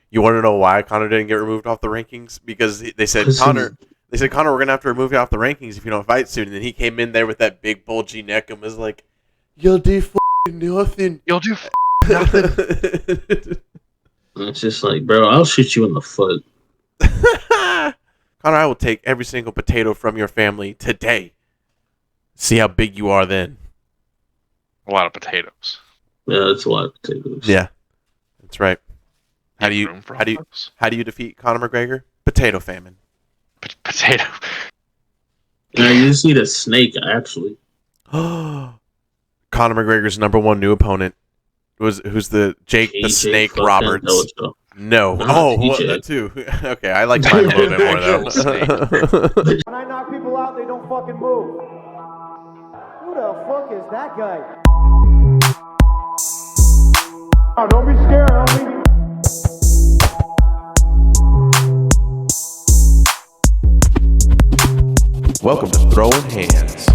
You want to know why Connor didn't get removed off the rankings? Because they said Connor, we're gonna have to remove you off the rankings if you don't fight soon. And then he came in there with that big bulgy neck and was like, "You'll do nothing. You'll do nothing." It's just like, bro, I'll shoot you in the foot. Connor, I will take every single potato from your family today. See how big you are then. A lot of potatoes. Yeah, that's a lot of potatoes. Yeah, that's right. How do you defeat Conor McGregor? Potato famine. Potato. Yeah, you just need a snake, actually. Conor McGregor's #1 new opponent who's the Jake the Snake Roberts. No. That too. Okay, I like mine a little bit more though. When I knock people out, they don't fucking move. Who the fuck is that guy? Oh, don't be scared, homie. Welcome to Throwing Hands.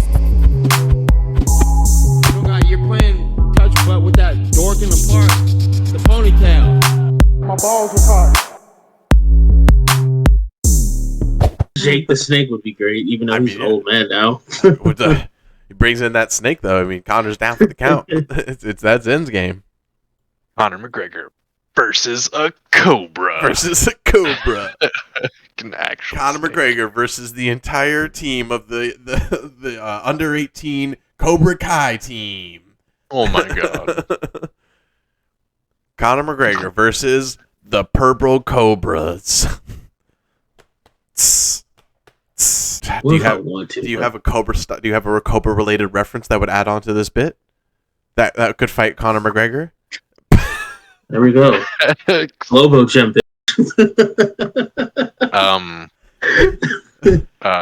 You're playing touch butt with that dork in the park, the ponytail. My balls were hot. Jake the Snake would be great, even though he's an old man now. He brings in that snake though. I mean, Connor's down for the count. It's that Zen's game. Conor McGregor versus a cobra. An actual Conor snake. McGregor versus the entire team of the under 18 Cobra Kai team. Oh my god. Conor McGregor versus the Purple Cobras. Do you have a Cobra related reference that would add on to this bit? That could fight Conor McGregor? There we go. Lobo jumped in.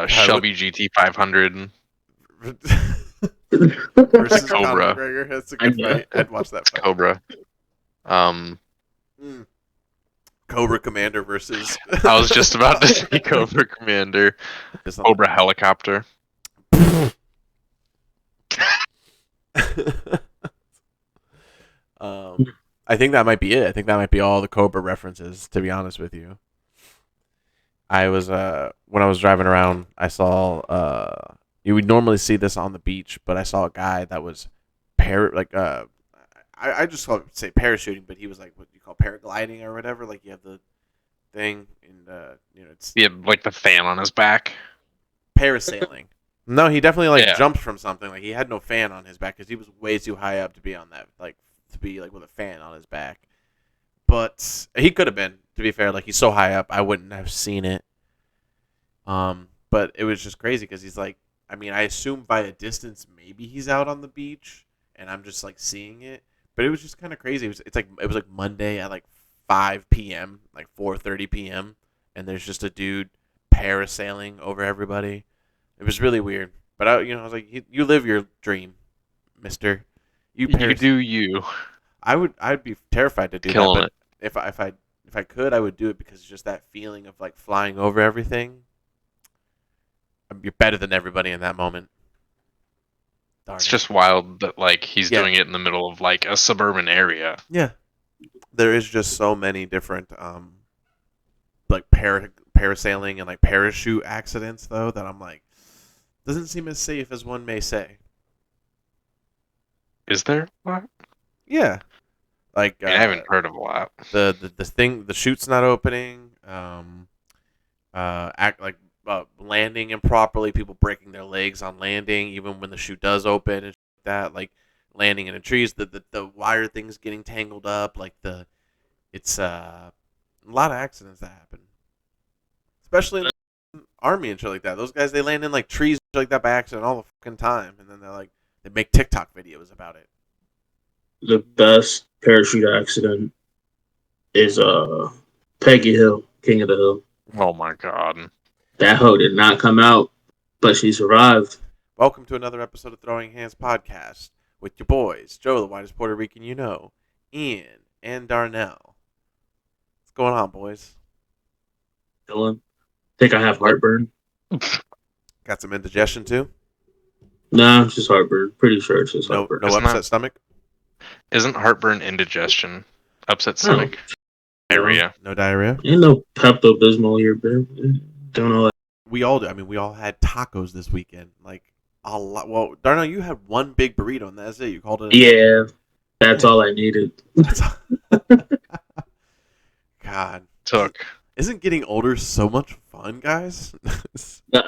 Shelby GT 500 versus Cobra. Conor McGregor. That's a good fight. I'd watch that fight. Cobra. Cobra Commander versus. I was just about to say Cobra Commander. Cobra Helicopter. I think that might be it. I think that might be all the Cobra references, to be honest with you. I was when I was driving around, I saw you would normally see this on the beach, but I saw a guy that was I just say parachuting, but he was like what you call paragliding or whatever. Like you have the thing and it's like the fan on his back. Parasailing. No, he definitely jumped from something. Like he had no fan on his back because he was way too high up to be on that. Like to be like with a fan on his back. But he could have been. To be fair, like he's so high up, I wouldn't have seen it. But it was just crazy because he's like, I mean, I assume by a distance maybe he's out on the beach, and I'm just like seeing it. But it was just kind of crazy. It was like Monday at like 5 p.m., like 4:30 p.m., and there's just a dude parasailing over everybody. It was really weird. But I was like, you live your dream, Mister. You do you. I'd be terrified to do Killing that. But if I could, I would do it because it's just that feeling of like flying over everything. You're better than everybody in that moment. It's just wild that like he's doing it in the middle of like a suburban area. Yeah, there is just so many different like parasailing and like parachute accidents though that I'm like doesn't seem as safe as one may say. Is there? What? Yeah, like I haven't heard of a lot. The chute's not opening. Landing improperly, people breaking their legs on landing, even when the chute does open and that, like landing in the trees, the wire things getting tangled up, like it's a lot of accidents that happen, especially in the army and shit like that. Those guys, they land in like trees and shit like that by accident all the fucking time, and then they make TikTok videos about it. The best parachute accident is Peggy Hill, King of the Hill. Oh my god. That hoe did not come out, but she survived. Welcome to another episode of Throwing Hands Podcast with your boys, Joe, the whitest Puerto Rican you know, Ian, and Darnell. What's going on, boys? Dylan, think I have heartburn? Got some indigestion too? Nah, it's just heartburn. Pretty sure it's just heartburn. No upset stomach? Isn't heartburn indigestion? Upset stomach? Diarrhea. No diarrhea. Ain't no Pepto Bismol here, bro. Don't know. We all do. I mean, we all had tacos this weekend. Like a lot. Well, Darnell, you had one big burrito, and that's it. You called it. Yeah, that's all I needed. God, Took. isn't getting older so much fun, guys?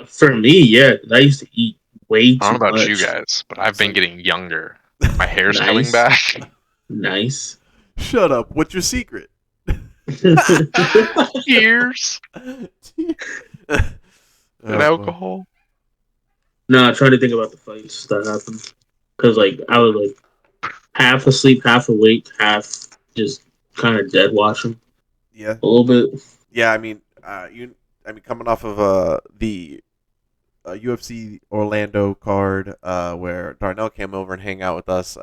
For me, yeah, I used to eat way too I don't know about much. you guys, but I've It's been like- getting younger. My hair's Nice. coming back. Nice. Shut up. What's your secret? Years Oh, and alcohol. No, I'm trying to think about the fights that happened. Because, like, I was, like, half asleep, half awake, half just kind of dead watching Yeah. a little bit. Yeah, I mean, coming off of the UFC Orlando card, where Darnell came over and hang out with us.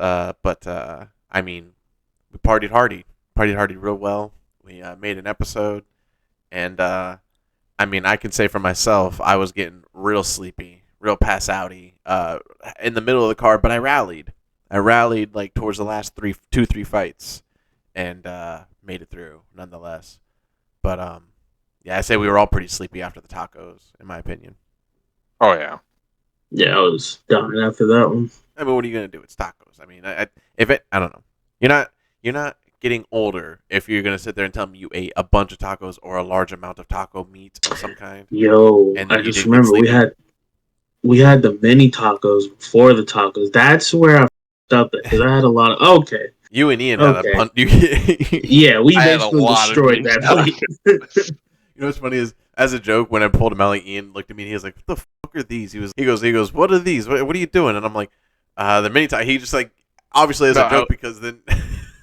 But I mean, we partied hardy real well. We made an episode, and I mean, I can say for myself, I was getting real sleepy, real pass outy, in the middle of the card. But I rallied. Like towards the last two, three fights, and made it through nonetheless. But yeah, I say we were all pretty sleepy after the tacos, in my opinion. Oh yeah. Yeah, I was done after that one. I mean, what are you gonna do? It's tacos. I mean, I don't know. You're not getting older if you're gonna sit there and tell me you ate a bunch of tacos or a large amount of taco meat of some kind. Yo, And then I you just didn't get remember sleepy. we had the mini tacos before the tacos. That's where I fucked up because I had a lot of You and Ian had a Okay. bunch. Yeah, we I had a basically lot of destroyed mini that plate. You know what's funny is, as a joke, when I pulled him out, like Ian looked at me and he was like, "What the fuck are these?" He goes, "What are these? What are you doing?" And I'm like, "The mini taco." He just like, obviously as a No, joke because then.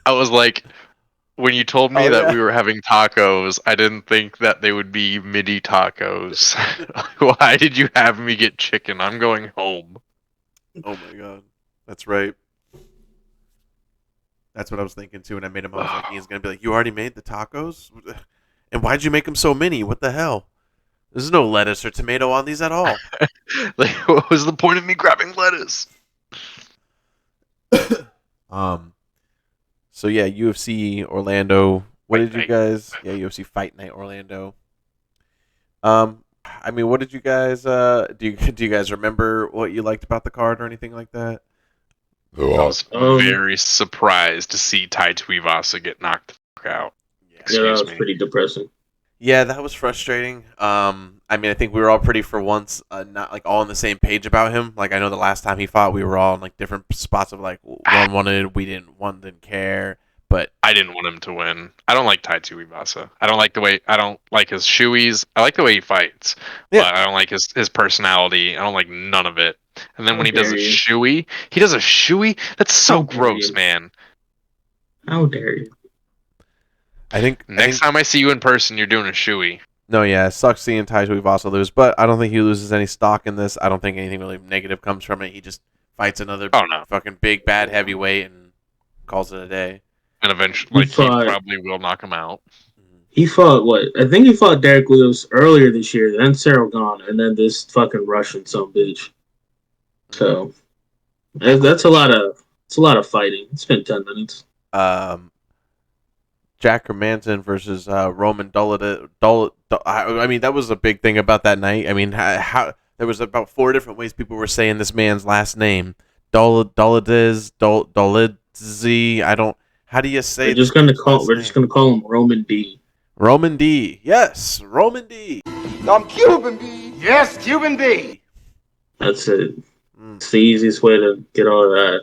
I was like, when you told me Oh, that yeah. we were having tacos, I didn't think that they would be mini tacos. Why did you have me get chicken? I'm going home. Oh my god, that's right. That's what I was thinking too, and I made him. I was like, Ian's gonna be like, "You already made the tacos, and why'd you make them so many? What the hell? There's no lettuce or tomato on these at all." Like, what was the point of me grabbing lettuce? So yeah, UFC Orlando. What Fight did you night. guys? Yeah, UFC Fight Night Orlando. I mean, what did you guys? Do you guys remember what you liked about the card or anything like that? I was Um, very surprised to see Tai Tuivasa get knocked the fuck out. Yeah, that Excuse was me. pretty depressing. Yeah, that was frustrating. I mean, I think we were all pretty for once not like all on the same page about him. Like I know the last time he fought, we were all in like different spots of like one wanted, one didn't care. But I didn't want him to win. I don't like Tai Tuivasa. I don't like his shoeies. I like the way he fights. Yeah. But I don't like his personality. I don't like none of it. And then How when he does a dare you. shoey, that's so How dare gross, you. man. How dare you? I think Next time I see you in person, you're doing a shoey. No, yeah, it sucks seeing Tai Tuivasa lose, but I don't think he loses any stock in this. I don't think anything really negative comes from it. He just fights another Oh no. fucking big bad heavyweight and calls it a day. And eventually, He fought- he probably will knock him out. He fought what? I think he fought Derek Lewis earlier this year, then Cyril Gane, and then this fucking Russian some bitch. So that's a lot of fighting. It's been 10 minutes. Jack Hermanson versus Roman Dolid. I mean, that was a big thing about that night. I mean, how there was about 4 different ways people were saying this man's last name. Dolidze. I don't. How do you say? We're just gonna call him Roman D. Roman D. Yes, Roman D. I'm Cuban B. Yes, Cuban B. That's it. It's the easiest way to get all of that.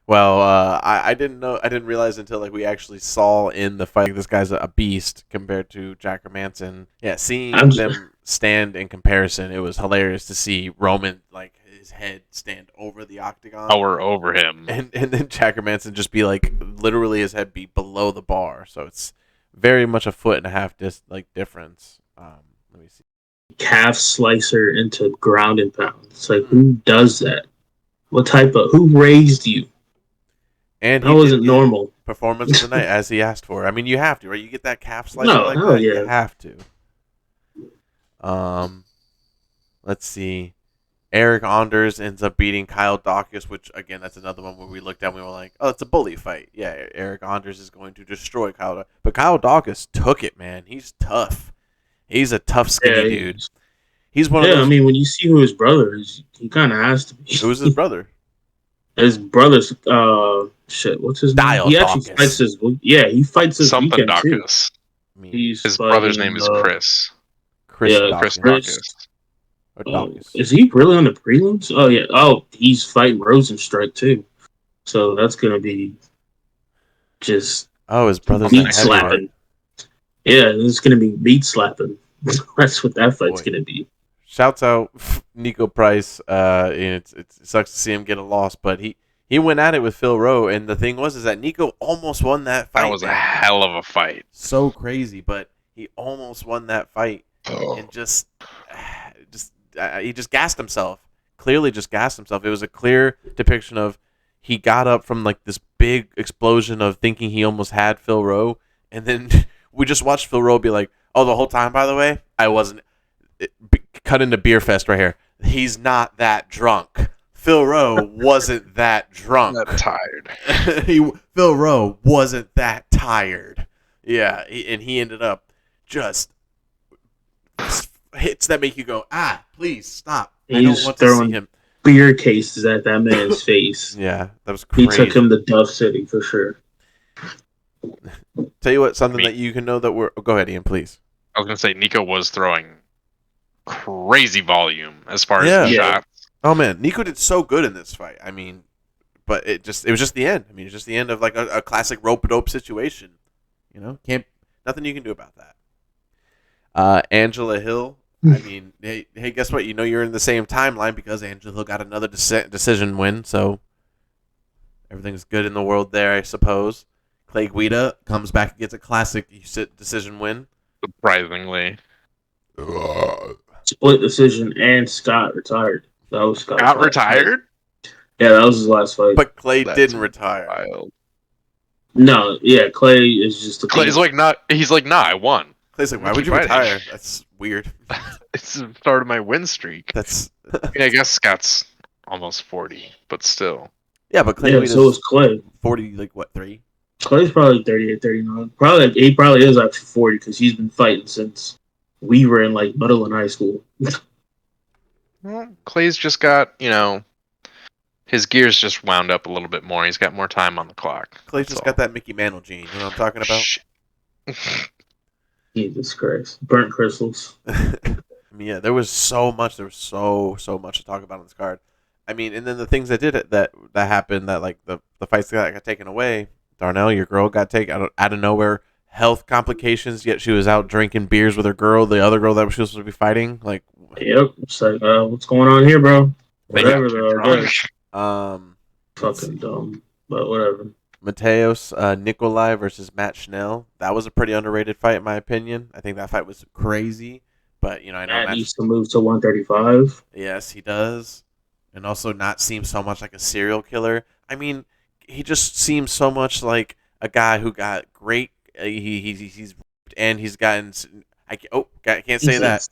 Well, I didn't know. I didn't realize until like we actually saw in the fight. Like, this guy's a beast compared to Jack Hermanson. Yeah, seeing them stand in comparison, it was hilarious to see Roman like his head stand over the octagon. Power over him. And then Jack Hermanson just be like literally his head be below the bar. So it's very much a 1.5 foot difference. Let me see. Calf slicer into ground and pound. It's like, who does that? Who raised you? And That wasn't normal. Performance of the night as he asked for. I mean, you have to, right? You get that calf slicer No, like hell that, yeah. you have to. Let's see. Eric Anders ends up beating Kyle Dawkins, which again, that's another one where we looked at and we were like, oh, it's a bully fight. Yeah, Eric Anders is going to destroy Kyle Dawkins. But Kyle Dawkins took it, man. He's tough. He's a tough, skinny dude. He's one of those. I mean, when you see who his brother is, he kind of has to be. Who's his brother? His brother's shit. What's his name? He actually fights his. Yeah, he fights his something weekend Dawkins. I mean, His brother's name is Chris. Chris yeah, Dawkins. Chris Dawkins. Or Dawkins. Is he really on the prelims? Oh yeah. Oh, he's fighting Rosenstrike too. So that's gonna be just Oh, his brother's meat a slapping. Yeah, it's gonna be meat slapping. That's what that fight's gonna be. Shouts out Nico Price. And it sucks to see him get a loss, but he went at it with Phil Rowe, and the thing was is that Nico almost won that fight. That was a hell of a fight. So crazy, but he almost won that fight, and just he just gassed himself. Clearly, just gassed himself. It was a clear depiction of he got up from like this big explosion of thinking he almost had Phil Rowe, and then we just watched Phil Rowe be like, "Oh, the whole time, by the way, I wasn't." Cut into beer fest right here. He's not that drunk. Phil Rowe wasn't that drunk. That tired. Phil Rowe wasn't that tired. Yeah, and he ended up just hits that make you go, please stop. I don't want to see him. Beer cases at that man's face. Yeah, that was crazy. He took him to Duff City for sure. Tell you what, something that you can know that we're. Go ahead, Ian, please. I was gonna say Nico was throwing crazy volume as far as the shots. Oh man, Nico did so good in this fight. I mean, but it was just the end. I mean, it's just the end of like a classic rope-a-dope situation. You know, nothing you can do about that. Angela Hill. I mean, hey, guess what? You know you're in the same timeline because Angela Hill got another decision win, so everything's good in the world there, I suppose. Clay Guida comes back and gets a classic decision win. Surprisingly. Split decision, and Scott retired. That was Scott retired? Yeah, that was his last fight. But Clay didn't retire. Wild. No, yeah, Clay is just a Clay's like, he's like, nah, I won. Clay's like, why would you retire? That's weird. It's the start of my win streak. I guess Scott's almost 40, but still. Yeah, but Clay so is Clay. 40, like what, 3? Clay's probably 38, 39. He probably is actually 40 because he's been fighting since we were in like middle and high school. Well, Clay's just got, his gears just wound up a little bit more. He's got more time on the clock. Clay's just got that Mickey Mantle gene. You know what I'm talking about? Jesus Christ. Burnt crystals. I mean, yeah, there was so much. There was so much to talk about on this card. I mean, and then the things that did it that happened, that like the fights that got taken away. Darnell, your girl got taken out of nowhere. Health complications, yet she was out drinking beers with her girl, the other girl that she was supposed to be fighting. Like, yep. It's like, what's going on here, bro? Whatever, though. Fucking dumb, but whatever. Mateos Nikolai versus Matt Schnell. That was a pretty underrated fight, in my opinion. I think that fight was crazy, but I know Matt needs to move to 135. Yes, he does, and also not seem so much like a serial killer. I mean, he just seems so much like a guy who got great. He's gotten. I can't say that.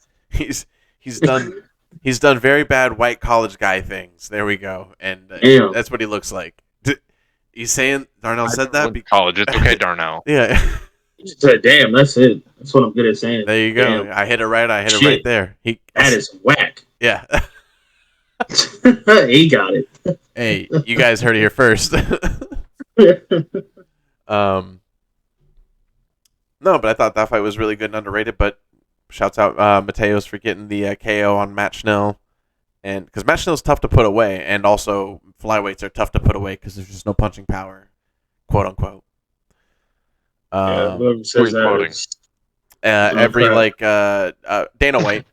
He's done very bad white college guy things. There we go, and that's what he looks like. He's saying Darnell said that. College, it's okay, Darnell. Yeah. He said, "Damn, that's it. That's what I'm good at saying." There you go. Damn. I hit it right. I hit it right there. That is whack. Yeah. He got it. Hey, you guys heard it here first. No, but I thought that fight was really good and underrated. But shouts out Mateos for getting the KO on Matt Schnell, and because Matt Schnell's tough to put away, and also flyweights are tough to put away because there's just no punching power, quote unquote. Whoever says that. Every like Dana White.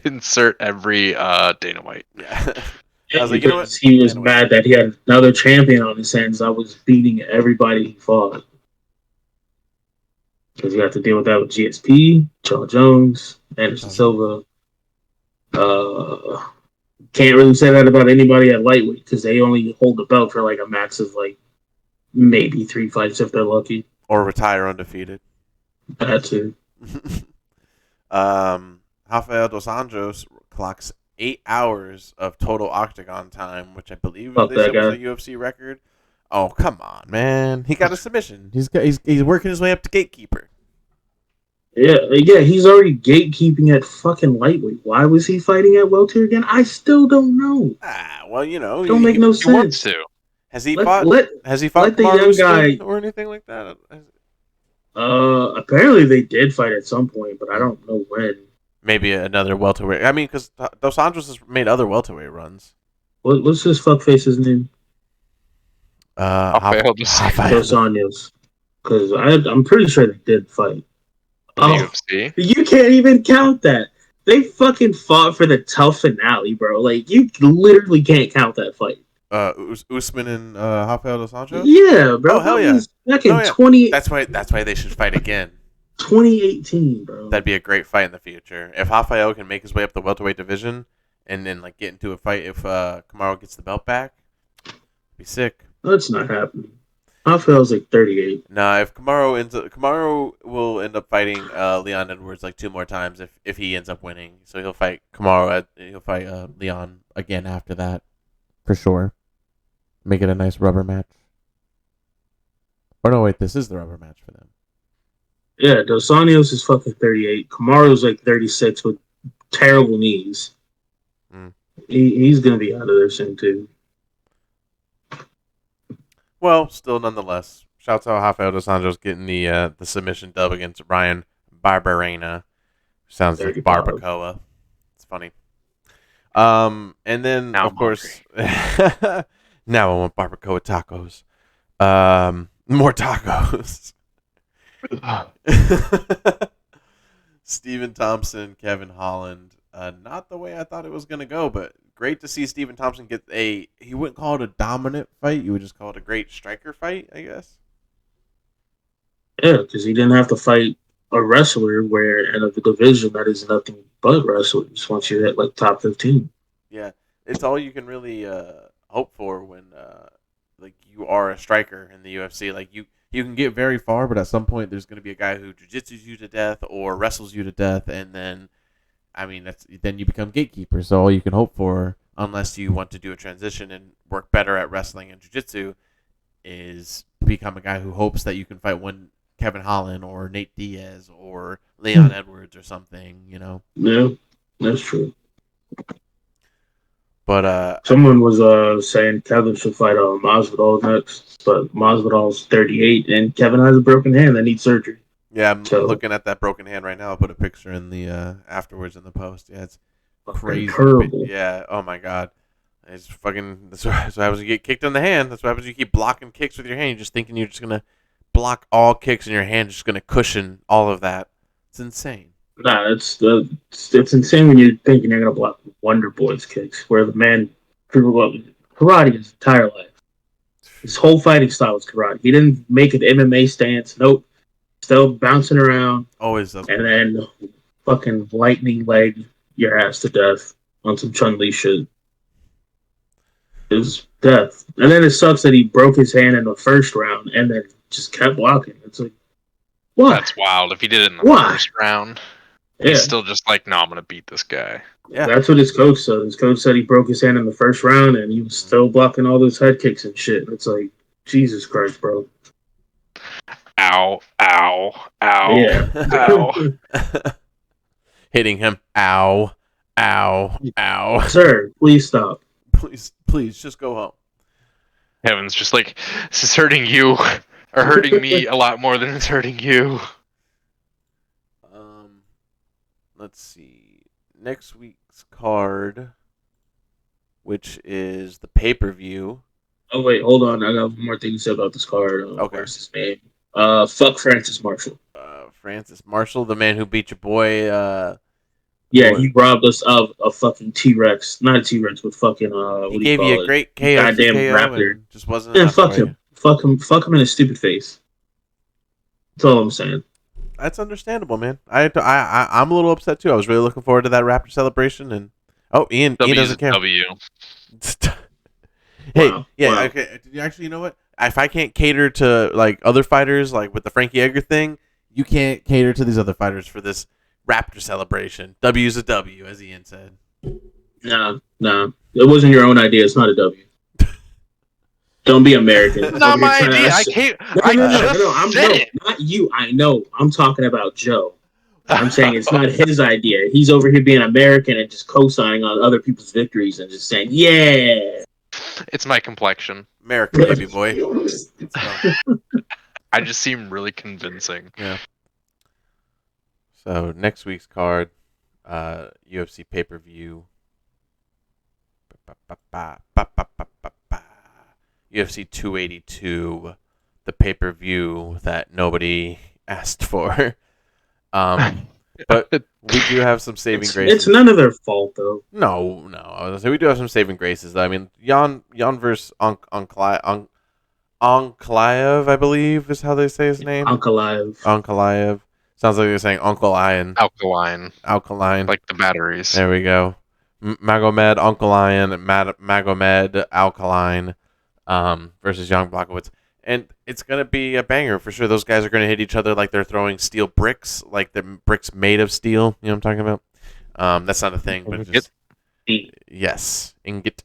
Insert every Dana White. Yeah. I was like, you know what? He was mad that he had another champion on his hands. I was beating everybody he fought. Because you have to deal with that with GSP, Charles Jones, Anderson Silva. Can't really say that about anybody at lightweight because they only hold the belt for like a max of like maybe 3 fights if they're lucky. Or retire undefeated. That too. Rafael Dos Anjos clocks 8 hours of total Octagon time, which I believe Fuck they that said was guy. a UFC record. Oh, come on, man. He got a submission. He's working his way up to gatekeeper. Yeah, he's already gatekeeping at fucking lightweight. Why was he fighting at welter again? I still don't know. Well, Don't make no He wants sense. to. has he Let- fought let- has he fought let the Kamaru young Usman guy- or anything like that? Apparently they did fight at some point, but I don't know when. Maybe another welterweight. I mean, because Dos Anjos has made other welterweight runs. What's this fuckface's name? Rafael Dos Dos Anjos. Because I'm pretty sure they did fight. The UFC. You can't even count that. They fucking fought for the tough finale, bro. Like, you literally can't count that fight. Usman and Rafael Dos Anjos? Yeah, bro. Oh, hell That yeah. was back in Oh, yeah. 20, That's why they should fight again. 2018, bro. That'd be a great fight in the future. If Rafael can make his way up the welterweight division and then like get into a fight if Kamaru gets the belt back, be sick. That's not happening. Rafael's like 38. Nah, if Kamaru will end up fighting Leon Edwards like 2 more times if he ends up winning. So he'll fight Leon again after that, for sure. Make it a nice rubber match. Or no, wait, this is the rubber match for them. Yeah, Dos Anjos is fucking 38. Kamaru's like 36 with terrible knees. Mm. He's going to be out of there soon, too. Well, still nonetheless, shouts out Rafael Dos Anjos getting the submission dub against Ryan Barberena. Sounds like barbacoa. It's funny. And then Now of I'm course, now I want barbacoa tacos. More tacos. Stephen Thompson, Kevin Holland. Not the way I thought it was going to go, but great to see Stephen Thompson get he wouldn't call it a dominant fight. You would just call it a great striker fight, I guess. Yeah, because he didn't have to fight a wrestler where in a division that is nothing but wrestlers once you hit like top 15. Yeah, it's all you can really hope for when like you are a striker in the UFC. Like you can get very far, but at some point there's going to be a guy who jiu-jitsus you to death or wrestles you to death, and then then you become gatekeeper. So all you can hope for, unless you want to do a transition and work better at wrestling and jiu-jitsu, is become a guy who hopes that you can fight one Kevin Holland or Nate Diaz or Leon Edwards or something, you know. Yeah, that's true. But Someone was saying Kevin should fight Masvidal next, but Masvidal's 38 and Kevin has a broken hand that needs surgery. yeah, I'm looking at that broken hand right now. I'll put a picture in the afterwards in the post. Yeah, it's crazy. Terrible. Yeah, oh my god. It's fucking. That's what happens when you get kicked in the hand. That's what happens when you keep blocking kicks with your hand. You're just thinking you're just gonna block all kicks in your hand, just gonna cushion all of that. It's insane. Nah, it's insane when you're thinking you're gonna block Wonder Boy's kicks, where the man grew up with karate his entire life. His whole fighting style was karate. He didn't make an MMA stance. Nope. Still bouncing around, Always does. and then fucking lightning leg your ass to death on some Chun-Li shit. It was death. And then it sucks that he broke his hand in the first round and then just kept walking. It's like, what? That's wild. If he did it in the Why? first round, Yeah, he's still just like, no, I'm gonna beat this guy. Yeah. that's what his coach said. His coach said he broke his hand in the first round and he was still blocking all those head kicks and shit. It's like, Jesus Christ, bro. Ow, ow, ow, Yeah. ow. Hitting him. Ow. Ow. Ow. Sir, please stop. Please, just go home. Kevin's just like, this is hurting you, or hurting me a lot more than it's hurting you. Let's see. Next week's card, which is the pay-per-view. Oh, wait, hold on. I got one more thing to say about this card. Okay. What's his name? Fuck Francis Marshall. Francis Marshall, the man who beat your boy. Yeah, Boy. he robbed us of a fucking T-Rex. Not a T-Rex, but fucking, He gave you a great KO. Goddamn TKO raptor. and just wasn't Yeah, enough fuck for you. him. Fuck him in his stupid face. That's all I'm saying. That's understandable, man. I'm a little upset too. I was really looking forward to that Raptor celebration, and Ian doesn't care. W. Hey, Wow. yeah, Wow. okay. Actually, you know what? If I can't cater to like other fighters, like with the Frankie Edgar thing, you can't cater to these other fighters for this Raptor celebration. W's a W, as Ian said. Nah. It wasn't your own idea. It's not a W. Don't be American. It's not my idea. I can't. I just said it. Not you. I know. I'm talking about Joe. I'm saying it's not his idea. He's over here being American and just co-signing on other people's victories and just saying, yeah. It's my complexion. American baby boy. I just seem really convincing. Yeah. So next week's card, UFC pay-per-view. UFC 282, the pay-per-view that nobody asked for. But we do have some saving graces. It's none of their fault, though. No. I was gonna say we do have some saving graces. I mean, Jan versus Ankalaev, I believe, is how they say his name. Ankalaev. Sounds like they're saying Uncle Iron. Alkaline. Like the batteries. There we go. Magomed Ankalaev, Magomed Alkaline versus Jan Blachowicz. And it's going to be a banger for sure. Those guys are going to hit each other like they're throwing steel bricks, like the bricks made of steel. You know what I'm talking about? That's not a thing, but just... Yes, ingot.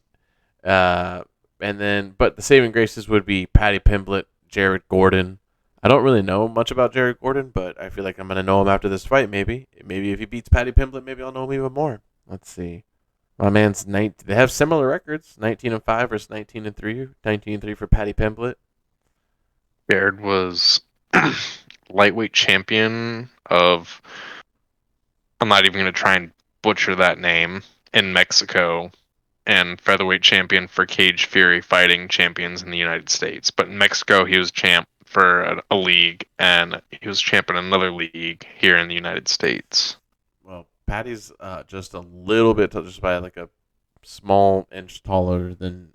But the saving graces would be Paddy Pimblett, Jared Gordon. I don't really know much about Jared Gordon, but I feel like I'm going to know him after this fight, maybe. Maybe if he beats Paddy Pimblett, maybe I'll know him even more. Let's see. My man's they have similar records, 19-5 versus 19-3. 19-3 for Paddy Pimblett. Jared was lightweight champion of, I'm not even going to try and butcher that name, in Mexico, and featherweight champion for Cage Fury Fighting Champions in the United States. But in Mexico, he was champ for a league, and he was champ in another league here in the United States. Well, Paddy's just a little bit, just by like a small inch taller than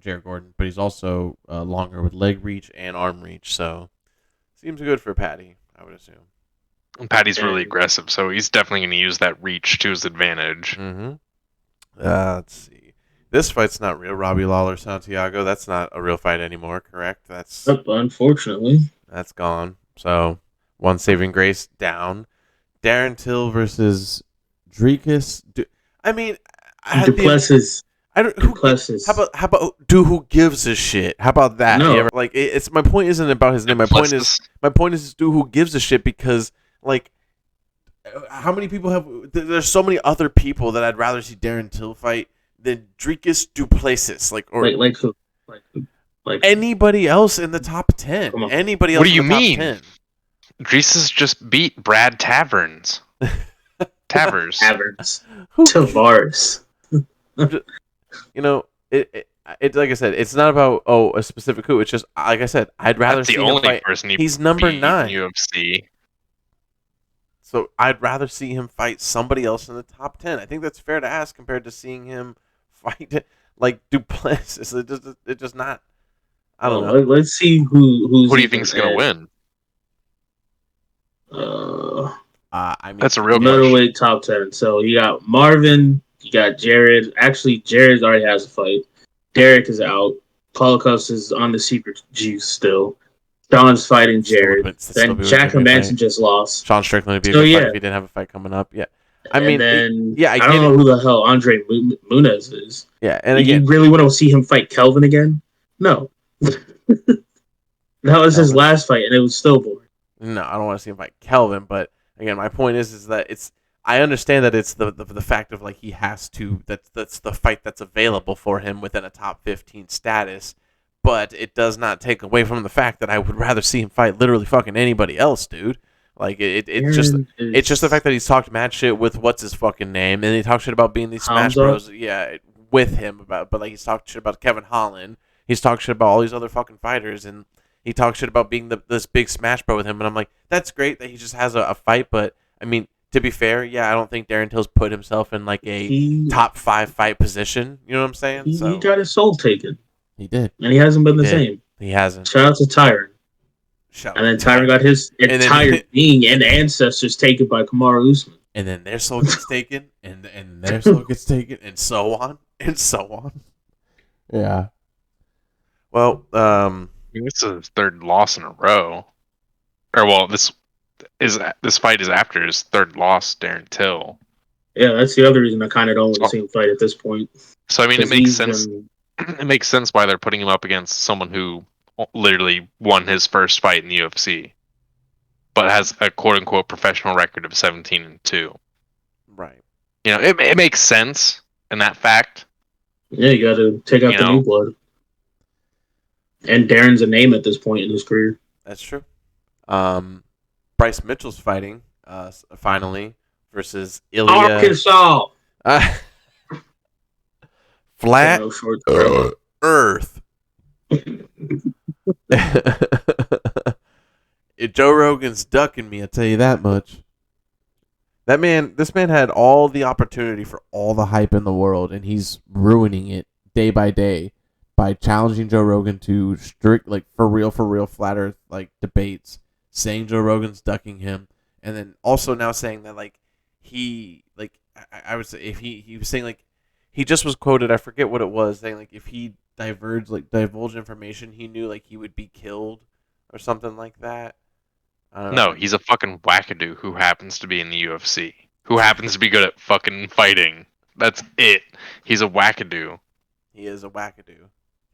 Jared Gordon, but he's also longer with leg reach and arm reach, so seems good for Paddy, I would assume. And Paddy's really aggressive, so he's definitely going to use that reach to his advantage. Mm-hmm. Let's see. This fight's not real. Robbie Lawler Santiago, that's not a real fight anymore, correct? That's unfortunately. That's gone. So one saving grace down. Darren Till versus Dricus. I mean, Duplessis. How about who gives a shit? How about that? No. It's my point isn't about his name. My point is do who gives a shit, because like how many people have? There's so many other people that I'd rather see Darren Till fight than Dricus Duplessis. Like anybody else in the top 10. Anybody else? What do you in the mean? Top 10. Dricus just beat Brad Taverns. Tavares. Tavares. You know, it like I said, it's not about a specific who. It's just like I said, I'd rather see him fight. He's number 9 UFC. So I'd rather see him fight somebody else in the top 10. I think that's fair to ask compared to seeing him fight like Duplessis. It just not. I don't know. Let's see who's. Who do you think is going to win? I mean, that's a real middleweight top 10. So you got Marvin. You got Jared. Actually, Jared already has a fight. Derek is out. Holocaust is on the secret juice still. Sean's fighting Jared. Then Jack Manson just lost. Sean Strickland would be a good fight if he didn't have a fight coming up. Yeah. I I don't know who the hell Andre Muniz is. Yeah, and again, you really want to see him fight Kelvin again? No. That was his last fight, and it was still boring. No, I don't want to see him fight Kelvin, but again, my point is that it's. I understand that it's the fact of like he has to. That's the fight that's available for him within a top 15 status, but it does not take away from the fact that I would rather see him fight literally fucking anybody else, dude. Like it's just the fact that he's talked mad shit with what's his fucking name, and he talked shit about being these Smash Bros. Yeah, with him but like he's talked shit about Kevin Holland. He's talked shit about all these other fucking fighters, and he talks shit about being this big Smash Bro with him. And I'm like, that's great that he just has a fight, but I mean, to be fair, yeah, I don't think Darren Till's put himself in like a top 5 fight position. You know what I'm saying? He got his soul taken. He did, and he hasn't been the same. He hasn't. Shout out to Tyron. And then Tyron got his entire being and ancestors taken by Kamaru Usman. And then their soul gets taken, and their soul gets taken, and so on, and so on. Yeah. Well, this is his 3rd loss in a row. Or well, this fight is after his 3rd loss, Darren Till. Yeah, that's the other reason I kind of don't want to see him fight at this point. So I mean, it 'Cause makes he's sense. been- It makes sense why they're putting him up against someone who literally won his first fight in the UFC, but has a quote unquote professional record of 17-2. Right. You know, it makes sense in that fact. Yeah, you got to take out You the know. new blood. And Darren's a name at this point in his career. That's true. Bryce Mitchell's fighting finally versus Ilya. Arkansas. Flat No short throw. Earth. Joe Rogan's ducking me, I tell you that much. This man had all the opportunity for all the hype in the world, and he's ruining it day by day by challenging Joe Rogan to strict, like, for real, flat earth, like, debates, saying Joe Rogan's ducking him, and then also now saying that, like, I would say, if he was saying, like, he just was quoted, I forget what it was, saying, like, if he divulged information, he knew, like, he would be killed or something like that. I don't know. No, he's a fucking wackadoo who happens to be in the UFC, who happens to be good at fucking fighting. That's it. He's a wackadoo. He is a wackadoo.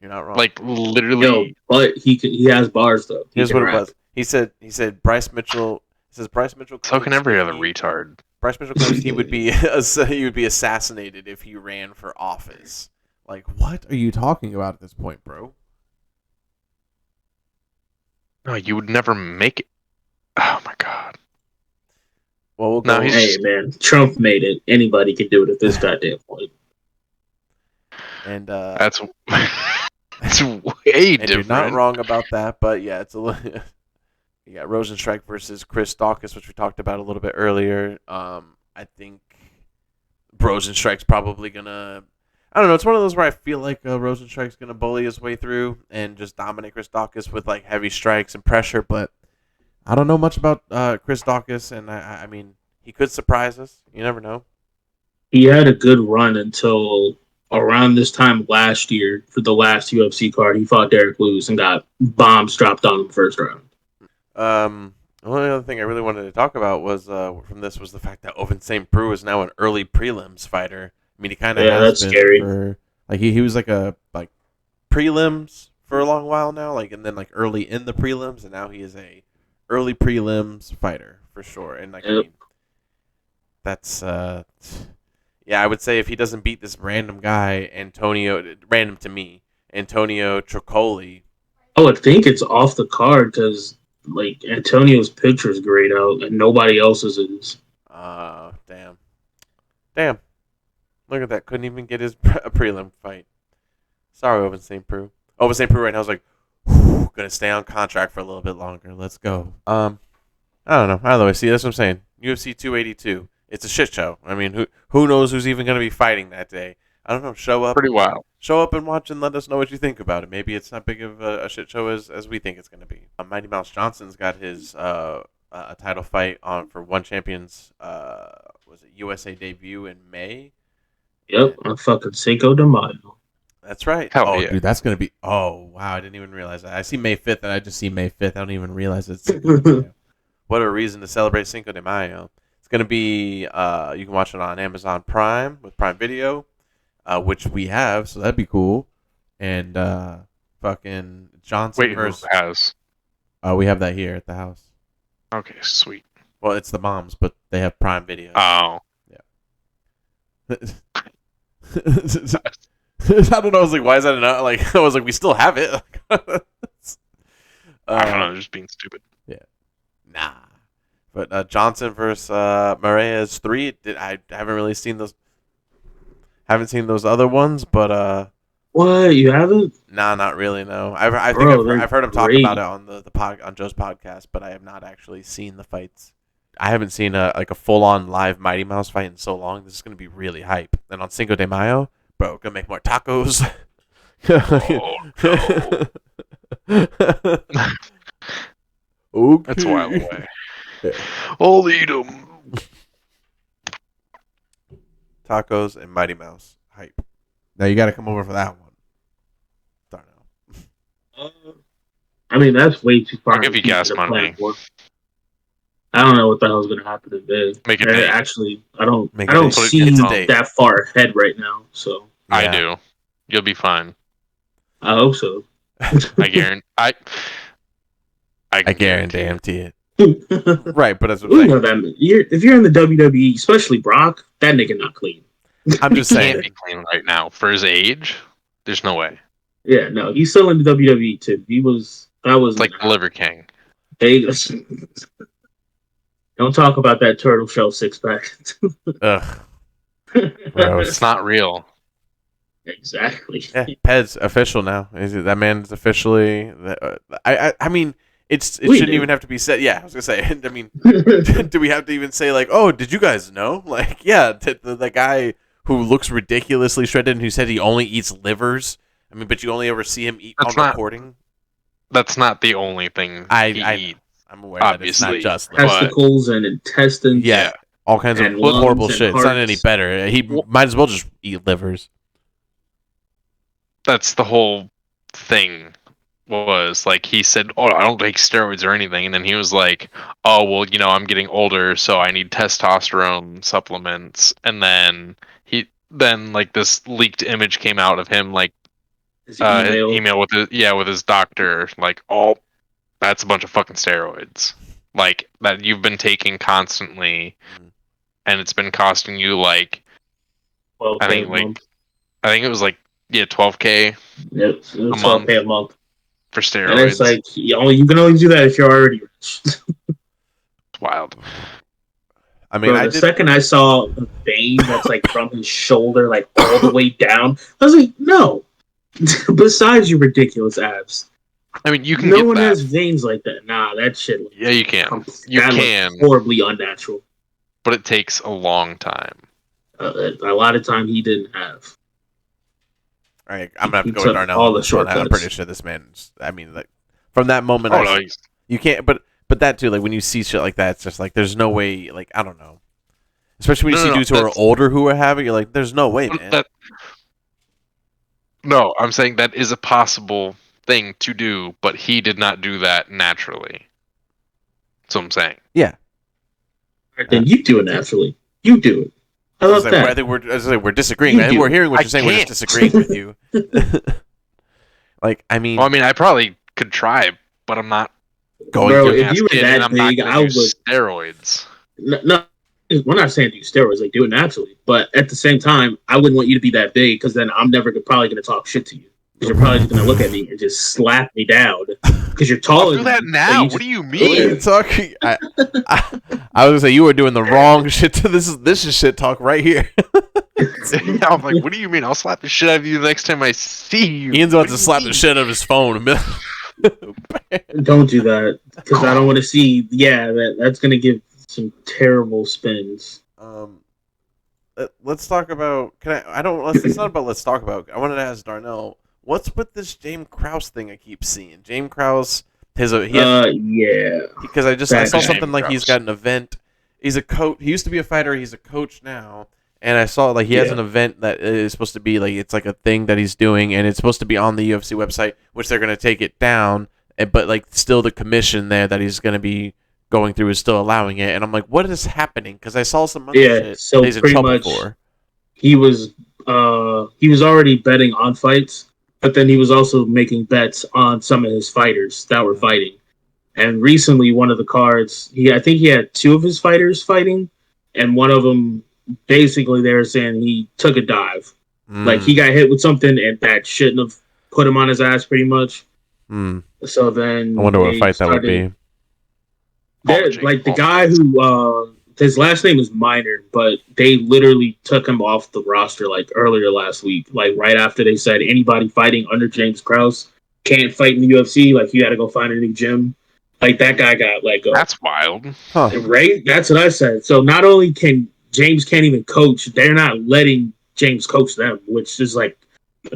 You're not wrong. Like literally. Yo, but he has bars though. Here's what it was. He said Bryce Mitchell. Bryce Mitchell. So can every other he- retard. Bryce Mitchell claims he would be assassinated if he ran for office. Like, what are you talking about at this point, bro? No, you would never make it. Oh my god. Well, we'll No, go. Hey man, Trump made it. Anybody can do it at this goddamn point. And That's way and different. you're not wrong about that, but yeah, it's a little. You got Rosenstrike versus Chris Dawkins, which we talked about a little bit earlier. I think Rosenstrike's probably gonna. I don't know. It's one of those where I feel like Rosenstrike's gonna bully his way through and just dominate Chris Dawkins with like heavy strikes and pressure. But I don't know much about Chris Dawkins, and I mean he could surprise us. You never know. He had a good run until around this time last year for the last UFC card. He fought Derek Lewis and got bombs dropped on him first round. The only other thing I really wanted to talk about was from this was the fact that Ovince St. Preux is now an early prelims fighter. I mean, he kind of has that's been scary. for like he was like a prelims for a long while now, like and then like early in the prelims, and now he is a early prelims fighter for sure. And like I Yep. mean, that's yeah, I would say if he doesn't beat this random guy, random to me, Antonio Tricoli. I would think it's off the card because like Antonio's picture is grayed out and nobody else's is. Damn. Look at that. Couldn't even get his prelim fight. Sorry, Ovince St. Preux. Ovince St. Preux right now is like, gonna stay on contract for a little bit longer. Let's go. I don't know. Either way, see, that's what I'm saying. UFC 282. It's a shit show. I mean, who knows who's even gonna be fighting that day? I don't know. Show up. Pretty wild. Show up and watch and let us know what you think about it. Maybe it's not big of a shit show as we think it's gonna be. Mighty Mouse Johnson's got his a title fight on for One Champion's was it USA debut in May. Yep, on fucking Cinco de Mayo. That's right. Hell yeah. Dude, that's gonna be. Oh wow, I didn't even realize that. I see May 5th, and I just see May 5th. I don't even realize it's. What a reason to celebrate Cinco de Mayo. It's gonna be. You can watch it on Amazon Prime with Prime Video, which we have, so that'd be cool. And fucking Johnson Wait, who versus. has? We have that here at the house. Okay, sweet. Well, it's the moms, but they have Prime Video. Oh. I don't know. I was like, why is that not like? I was like, we still have it. I don't know, just being stupid. Nah. But Johnson versus Moraes 3. I haven't really seen those. Haven't seen those other ones, but What, you haven't? nah, not really. No, I think Bro, I've heard him talk great. about it on the on Joe's podcast, but I have not actually seen the fights. I haven't seen a full on live Mighty Mouse fight in so long. This is gonna be really hype. And on Cinco de Mayo, bro, gonna make more tacos. Okay. That's a while away. Yeah. I'll eat them. Tacos and Mighty Mouse hype. Now you got to come over for that one. Darnell. I mean, that's way too far. I'll give you gas to money. plan for. I don't know what the hell's gonna happen today. Make a date. Actually, I don't Make a don't date. see It's a date. that far ahead right now. So I Yeah. do. You'll be fine. I hope so. I guarantee. I guarantee it. You Right, but that's what I'm saying. know that if you're in the WWE, especially Brock, that nigga not clean. I'm just He saying. can't be clean right now for his age. There's no way. Yeah, no, he's still in the WWE too. That was It's like the Liver King. they don't talk about that turtle shell 6-pack. Ugh. It's Gross. not real. Exactly. Yeah, Ped's official now. That man's officially. I mean, it We shouldn't do. even have to be said. Yeah, I was gonna say. I mean, do we have to even say like, oh, did you guys know? Like, yeah, the guy who looks ridiculously shredded and who said he only eats livers. I mean, but you only ever see him eat That's on not- recording. That's not the only thing I he know. eats. I'm aware that it's Obviously. not just livers. Testicles and intestines. Yeah, all kinds of And lungs horrible and shit. It's not any hearts. better. He might as well just eat livers. That's the whole thing. Was like he said, "Oh, I don't take steroids or anything," and then he was like, "Oh, well, I'm getting older, so I need testosterone supplements." And then like this leaked image came out of him like His email. email with his doctor, like, "Oh, that's a bunch of fucking steroids, like that you've been taking constantly, and it's been costing you like, Well, I think it was like 12K Yep, it was a month. $12K a month. for steroids." And it's like you can only do that if you're already rich. It's wild. I mean, Bro, the second I saw a vein that's like from his shoulder, like all the way down, I was like, no. Besides your ridiculous abs, I mean, you can no get one that. has veins like that. Nah, that shit. Like, Yeah, you can. You that can. looks horribly unnatural. But it takes a long time. A lot of time he didn't have. all right, I'm gonna have to He go with took Darnell all on the this one. I'm shortcuts. pretty sure this man's. I mean, like from that moment, Oh, no, you can't. But that too, like when you see shit like that, it's just like there's no way. Like I don't know. Especially when you see dudes who are older who are having, you're like, there's no way, man. No, I'm saying that is a possible thing to do, but he did not do that naturally. That's what I'm saying. Yeah. Right, then you do it naturally. You do it. How about that? I think we're disagreeing. You I think do. we're hearing what I you're saying. We're just can't. disagreeing with you. Like, I mean, Well, I mean, I probably could try, but I'm not going Bro, to. if you were kid, that and I'm not big, gonna I do would. steroids. No, we're not saying do steroids. Like do it naturally, but at the same time, I wouldn't want you to be that big because then I'm never probably going to talk shit to you because you're probably just going to look at me and just slap me down because you're I'll taller. do than that me. now. So What do you What are you mean? talking? I was gonna say you were doing the wrong shit. To this is shit talk right here. I'm like, what do you mean? I'll slap the shit out of you the next time I see you. Ian's What about do to you slap mean? the shit out of his phone. Don't do that because I don't want to see. Yeah, that's going to give some terrible spins. Let's talk about. It's not about. Let's talk about. I wanted to ask Darnell, what's with this James Krause thing I keep seeing? James Krause, Yeah. because I That saw guy. something like he's got an event. He's a coach. He used to be a fighter. He's a coach now. And I saw like he has an event that is supposed to be like it's like a thing that he's doing, and it's supposed to be on the UFC website, which they're gonna take it down. But like still the commission there that he's gonna be going through is still allowing it. And I'm like, what is happening? Because I saw some other shit So that he's in pretty trouble much, for. he was already betting on fights, but then he was also making bets on some of his fighters that were fighting. And recently, one of the cards, I think he had two of his fighters fighting, and one of them, basically, they were saying he took a dive. Like, he got hit with something, and that shouldn't have put him on his ass, pretty much. So then... I wonder what fight that would be. Like, the guy who... his last name is Minor, but they literally took him off the roster, like, earlier last week. Like, right after they said anybody fighting under James Krause can't fight in the UFC. Like, you got to go find a new gym. Like, that guy got let go. That's wild. Huh. Right? That's what I said. So not only can James can't even coach, they're not letting James coach them, which is like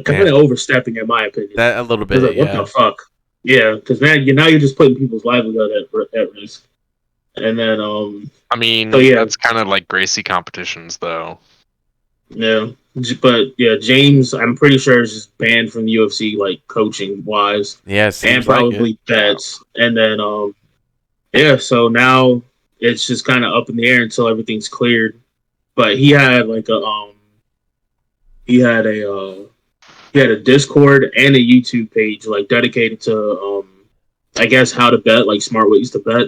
kind of overstepping in my opinion. That a little bit, Like, what the fuck? Yeah, because now you're just putting people's livelihood at risk. And then I mean, that's kind of like Gracie competitions, though. Yeah, but yeah, James, I'm pretty sure is just banned from the UFC, like coaching wise. Yeah, and probably bets. And then so now it's just kind of up in the air until everything's cleared. But he had like he had a Discord and a YouTube page like dedicated to I guess how to bet, like smart ways to bet.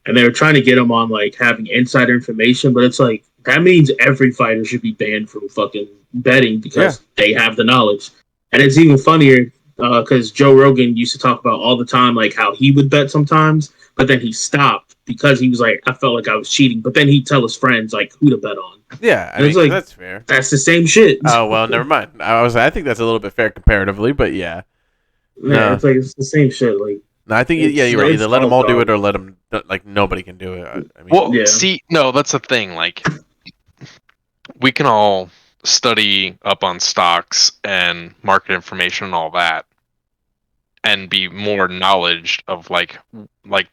And they were trying to get him on like having insider information, but it's like that means every fighter should be banned from fucking betting because they have the knowledge. And it's even funnier because Joe Rogan used to talk about all the time like how he would bet sometimes, but then he stopped because he was like, I felt like I was cheating. But then he'd tell his friends like who to bet on. Yeah, I mean, like, that's fair. That's the same shit. Oh well, never mind. I think that's a little bit fair comparatively, but yeah. Yeah, it's like it's the same shit. Like, no, I think you're right. Either let them all do it or let them like nobody can do it. I mean, see, no, that's the thing. Like, we can all study up on stocks and market information and all that, and be more knowledge of like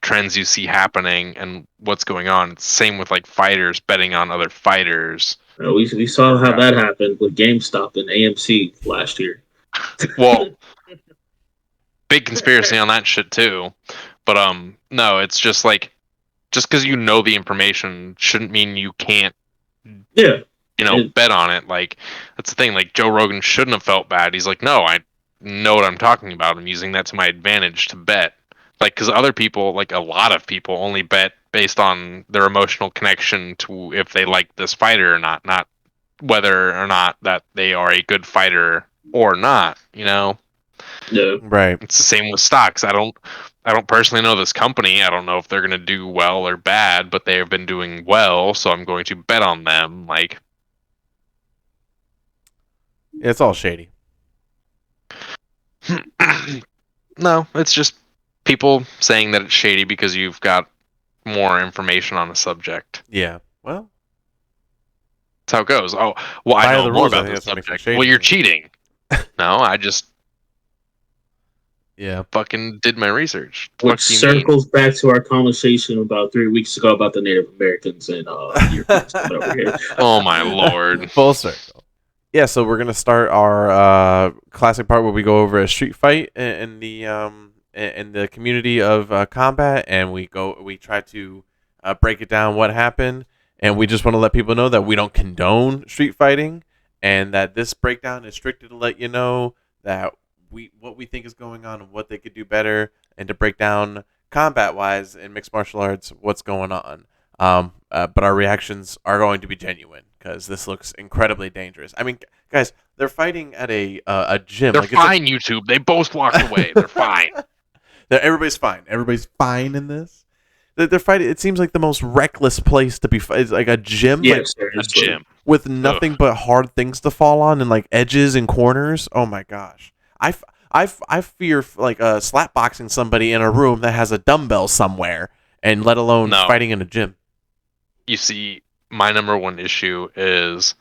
trends you see happening and what's going on. It's the same with like fighters betting on other fighters. We saw how that happened with GameStop and AMC last year. Well, big conspiracy on that shit too. But no, it's just like just because you know the information shouldn't mean you can't bet on it. Like that's the thing. Like Joe Rogan shouldn't have felt bad. He's like, no, I know what I'm talking about. I'm using that to my advantage to bet. Like because other people, like a lot of people, only bet based on their emotional connection to if they like this fighter or not whether or not that they are a good fighter or not. You know. Yeah. Right. It's the same with stocks. I don't personally know this company. I don't know if they're going to do well or bad, but they have been doing well, so I'm going to bet on them. Like, it's all shady. No, it's just people saying that it's shady because you've got more information on the subject. Yeah. Well, that's how it goes. Oh, well, I know more about this subject. Well, you're cheating. No, I just fucking did my research. Which circles back to our conversation about 3 weeks ago about the Native Americans and over here. Oh my lord. Full circle. Yeah, so we're gonna start our classic part where we go over a street fight in the community of combat, and we try to break it down what happened, and we just want to let people know that we don't condone street fighting, and that this breakdown is strictly to let you know that what we think is going on and what they could do better, and to break down combat wise in mixed martial arts what's going on. But our reactions are going to be genuine because this looks incredibly dangerous. I mean, guys, they're fighting at a gym. They're fine, YouTube. They both walked away. They're fine. Everybody's fine. Everybody's fine in this. They're fighting. It seems like the most reckless place to be. It's like a gym. Yes, a gym with nothing but hard things to fall on and like edges and corners. Oh my gosh. I fear like slap boxing somebody in a room that has a dumbbell somewhere, and let alone fighting in a gym. You see, my number one issue is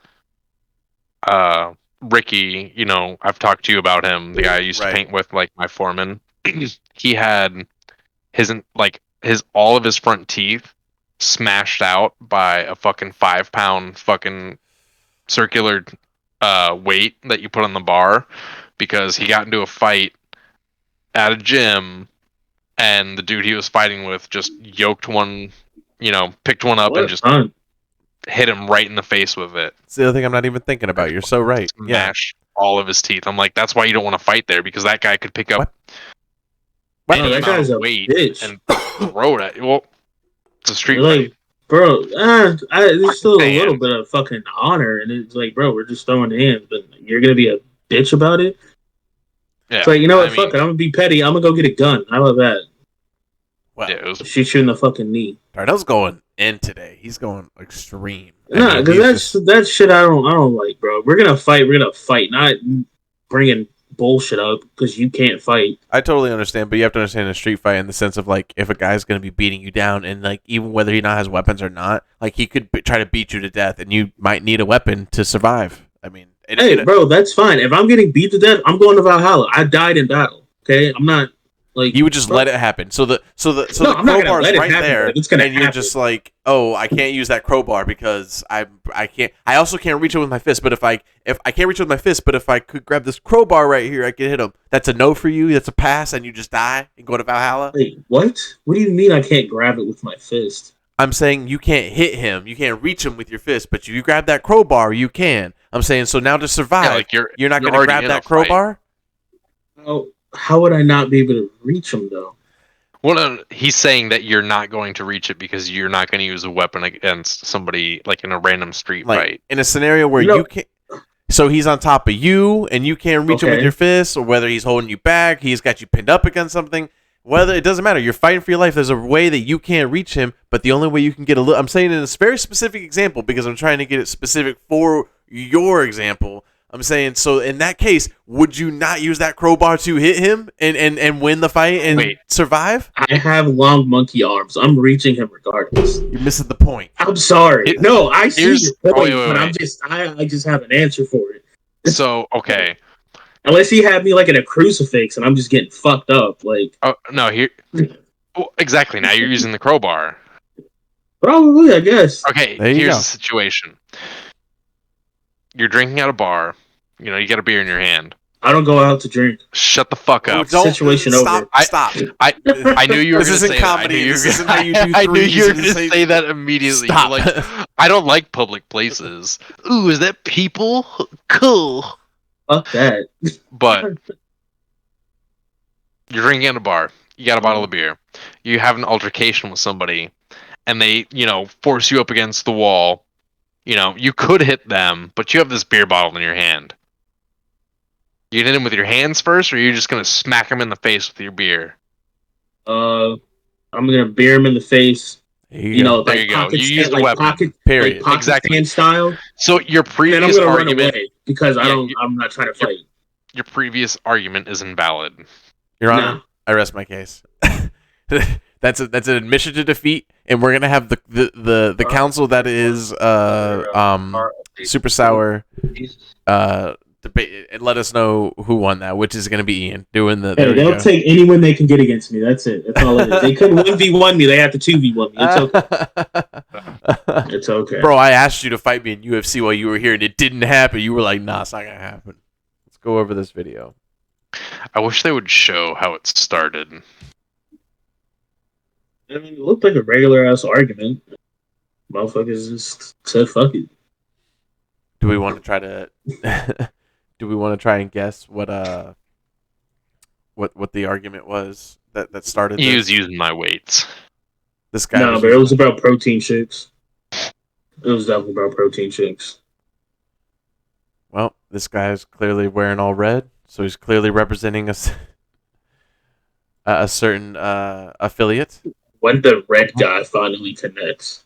Ricky. You know, I've talked to you about him. The guy I used to paint with, like my foreman. He had all of his front teeth smashed out by a fucking 5-pound fucking circular weight that you put on the bar. Because he got into a fight at a gym, and the dude he was fighting with just yoked one, picked one up and just hit him right in the face with it. It's the other thing I'm not even thinking about. You're so right. Smash all of his teeth. I'm like, that's why you don't want to fight there, because that guy could pick up that guy's a weight bitch. And throw it at you. Well, it's a street fight. Bro, there's still a little bit of fucking honor, and it's like, bro, we're just throwing hands, but you're gonna be a bitch about it. Yeah, it's like, you know what? Fuck it. I'm gonna be petty. I'm gonna go get a gun. How about that? Well, shoot you in the fucking knee. Darnell's going in today. He's going extreme. Nah, because that's shit I don't like, bro. We're gonna fight. We're gonna fight, not bringing bullshit up because you can't fight. I totally understand, but you have to understand a street fight in the sense of like if a guy's gonna be beating you down, and like even whether he not has weapons or not, like he could try to beat you to death, and you might need a weapon to survive. I mean. Hey, bro, that's fine. If I'm getting beat to death, I'm going to Valhalla. I died in battle. Okay, I'm not like you would just let it happen. So the crowbar is right there, and you're just like, oh, I can't use that crowbar because I can't. I also can't reach it with my fist. But if I can't reach it with my fist, but if I could grab this crowbar right here, I could hit him. That's a no for you. That's a pass, and you just die and go to Valhalla. Wait, what? What do you mean I can't grab it with my fist? I'm saying you can't hit him. You can't reach him with your fist, but you grab that crowbar, you can. I'm saying so now to survive, Yeah, like you're not you're going to already grab in that a fight. crowbar? Oh, how would I not be able to reach him though? Well, no, he's saying that you're not going to reach it because you're not going to use a weapon against somebody like in a random street Like fight. in a scenario where No. you can't. So he's on top of you, and you can't reach him with Okay. your fists, or whether he's holding you back, he's got you pinned up against something. Whether it doesn't matter, you're fighting for your life. There's a way that you can't reach him, but the only way you can get a little. I'm saying in a very specific example because I'm trying to get it specific for your example. I'm saying so in that case, would you not use that crowbar to hit him and win the fight and Wait. survive? I have long monkey arms. I'm reaching him regardless. You're missing the point. I'm sorry. No, I see Here's- your point, wait, but wait. I just have an answer for it. So okay, Unless he had me like in a crucifix and I'm just getting fucked up, like oh no, here, well, exactly. Now you're using the crowbar. probably, I guess. Okay, There you here's go. the situation. You're drinking at a bar. You know, you got a beer in your hand. I don't go out to drink. Shut the fuck Oh, up. don't Situation stop. over. Stop. I knew you were This going to isn't say comedy. that. This isn't how you do I knew threes you were and going to say- say that immediately. Stop. You're like, I don't like public places. Ooh, is that people? Cool. Fuck that. But you're drinking at a bar. You got a bottle of beer. You have an altercation with somebody, and they, force you up against the wall. You could hit them, but you have this beer bottle in your hand. You hit him with your hands first, or are you just gonna smack him in the face with your beer? I'm gonna beer him in the face. There You know, There like you go. pocket You stand, used a like weapon. pocket, Period. like pocket Exactly. stand style. So your And then I'm previous gonna run argument, away because Yeah, I'm not trying to fight. your previous argument is invalid. Your Honor, No. I rest my case. That's an admission to defeat, and we're gonna have the council that is SuperSour debate and let us know who won that, which is gonna be Ian doing the. Hey, There you they'll go. take any win they can get against me. That's it. That's all it is. They couldn't 1v1 me. They have to 2v1 me. It's okay. It's okay. Bro, I asked you to fight me in UFC while you were here, and it didn't happen. You were like, "Nah, it's not gonna happen." Let's go over this video. I wish they would show how it started. I mean, it looked like a regular ass argument. Motherfuckers just said fuck it. Do we want to try to? Do we want to try and guess what the argument was that started? He This? was using my weights. This guy. No, was but it using- was about protein shakes. It was definitely about protein shakes. Well, this guy is clearly wearing all red, so he's clearly representing a certain affiliate. When the red guy finally connects.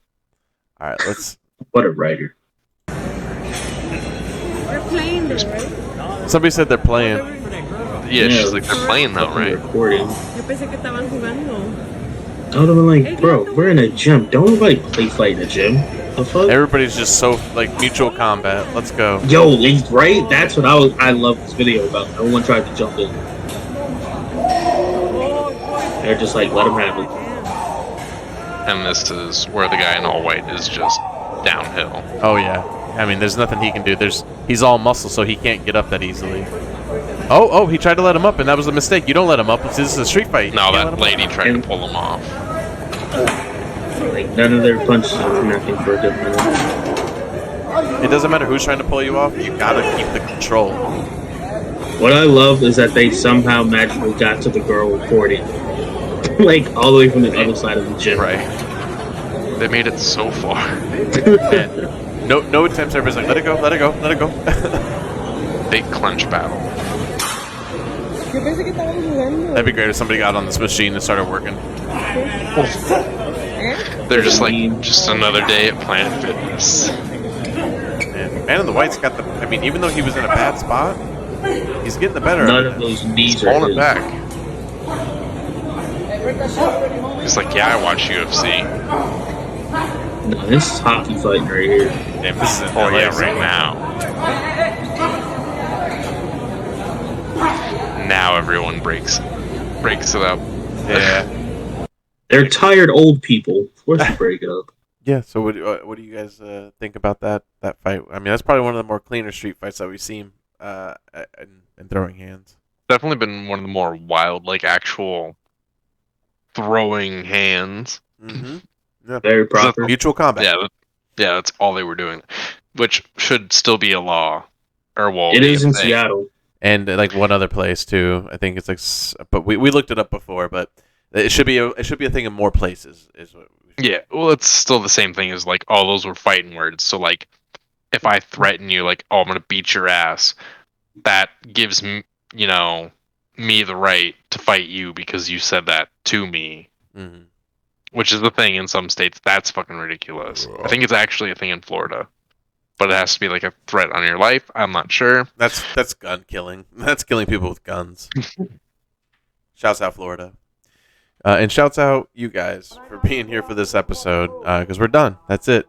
All right, let's. What a writer. We're playing though, right? Somebody said they're playing. Yeah, she's like, they're playing though, right? Recording. Yo pensé que estaban jugando. I would have been like, bro, we're in a gym. Don't nobody play fight in a gym. The fuck? Everybody's just so like mutual combat. Let's go. Yo, like, right? That's what I love this video about. No one tried to jump in. They're just like, let him have it. And this is where the guy in all white is just downhill. Oh yeah. I mean, there's nothing he can do. He's all muscle, so he can't get up that easily. Oh, he tried to let him up, and that was a mistake. You don't let him up. This is a street fight. You No, can't let that him lady up. tried to pull him off. Like, none of their punches are connecting for a good minute. It doesn't matter who's trying to pull you off. You gotta keep the control. What I love is that they somehow magically got to the girl reporting. Like, all the way from the other side of the gym. Right. They made it so far. Man, no attempts. Everybody's like, let it go, let it go, let it go. Big clinch battle. Yo pensé que estaban jugando. That'd be great if somebody got on this machine and started working. They're just like, just another day at Planet Fitness. Man in the White's got the. I mean, even though he was in a bad spot, he's getting the better None of of it. those knees are Pulling it his. back. He's like, yeah, I watch UFC. No, this is hockey fighting right here. Damn, this is in Oh LA, yeah, so- right now. Now everyone breaks it up. Yeah. They're tired old people. Of course you break it up. Yeah. So what do you guys think about that fight? I mean, that's probably one of the more cleaner street fights that we've seen in throwing hands. Definitely been one of the more wild, like actual throwing hands. Mm-hmm. Yeah. Very proper. Mutual combat. Yeah, that's all they were doing, which should still be a law. Or well, It is in thing. Seattle. And like one other place too. I think it's like, but we looked it up before, but it should be a thing in more places. Is what. Yeah, well, it's still the same thing as like all those were fighting words. So like, if I threaten you, like, oh, I'm gonna beat your ass, that gives me the right to fight you because you said that to me. Mm-hmm. Which is the thing in some states. That's fucking ridiculous. I think it's actually a thing in Florida, but it has to be like a threat on your life. I'm not sure. That's gun killing. That's killing people with guns. Shouts out Florida. And shouts out you guys for being here for this episode, because we're done. That's it.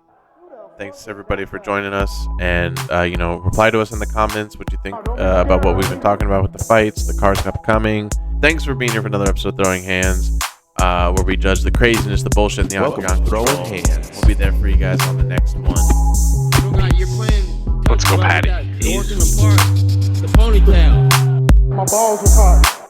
Thanks everybody for joining us, and reply to us in the comments what you think about what we've been talking about with the fights, the cards upcoming. Thanks for being here for another episode of Throwing Hands, where we judge the craziness, the bullshit in the Octagon. Throwing Hands. We'll be there for you guys on the next one. Let's go, Patty. Dorking apart. The ponytail. My balls was hot.